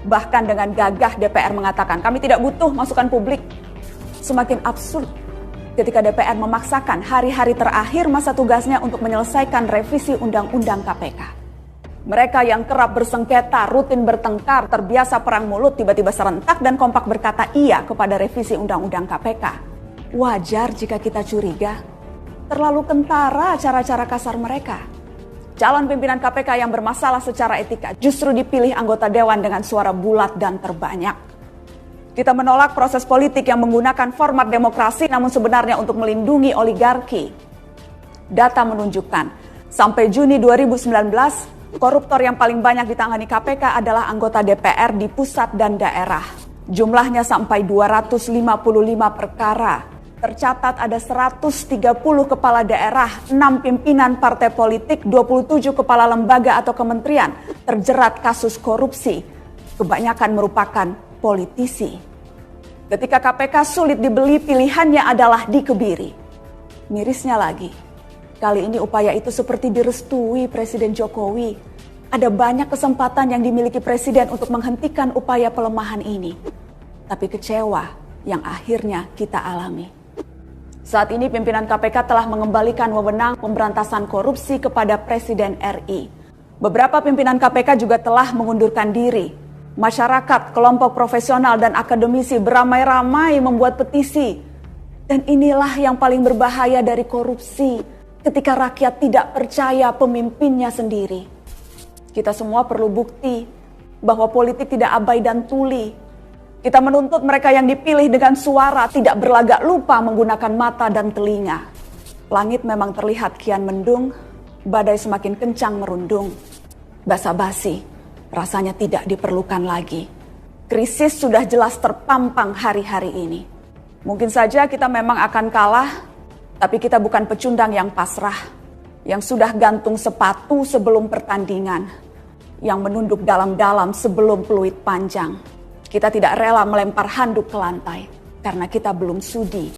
Bahkan dengan gagah DPR mengatakan kami tidak butuh masukan publik. Semakin absurd ketika DPR memaksakan hari-hari terakhir masa tugasnya untuk menyelesaikan revisi Undang-Undang KPK. Mereka yang kerap bersengketa, rutin bertengkar, terbiasa perang mulut, tiba-tiba serentak dan kompak berkata iya kepada revisi Undang-Undang KPK. Wajar jika kita curiga, terlalu kentara cara-cara kasar mereka. Calon pimpinan KPK yang bermasalah secara etika justru dipilih anggota dewan dengan suara bulat dan terbanyak. Kita menolak proses politik yang menggunakan format demokrasi namun sebenarnya untuk melindungi oligarki. Data menunjukkan, sampai Juni 2019, koruptor yang paling banyak ditangani KPK adalah anggota DPR di pusat dan daerah. Jumlahnya sampai 255 perkara. Tercatat ada 130 kepala daerah, 6 pimpinan partai politik, 27 kepala lembaga atau kementerian terjerat kasus korupsi. Kebanyakan merupakan politisi. Ketika KPK sulit dibeli, pilihannya adalah dikebiri. Mirisnya lagi, kali ini upaya itu seperti direstui Presiden Jokowi. Ada banyak kesempatan yang dimiliki Presiden untuk menghentikan upaya pelemahan ini. Tapi kecewa yang akhirnya kita alami. Saat ini pimpinan KPK telah mengembalikan wewenang pemberantasan korupsi kepada Presiden RI. Beberapa pimpinan KPK juga telah mengundurkan diri. Masyarakat, kelompok profesional dan akademisi beramai-ramai membuat petisi. Dan inilah yang paling berbahaya dari korupsi, ketika rakyat tidak percaya pemimpinnya sendiri. Kita semua perlu bukti bahwa politik tidak abai dan tuli. Kita menuntut mereka yang dipilih dengan suara tidak berlagak lupa menggunakan mata dan telinga. Langit memang terlihat kian mendung, badai semakin kencang merundung. Basa-basi rasanya tidak diperlukan lagi. Krisis sudah jelas terpampang hari-hari ini. Mungkin saja kita memang akan kalah, tapi kita bukan pecundang yang pasrah, yang sudah gantung sepatu sebelum pertandingan, yang menunduk dalam-dalam sebelum peluit panjang. Kita tidak rela melempar handuk ke lantai karena kita belum sudi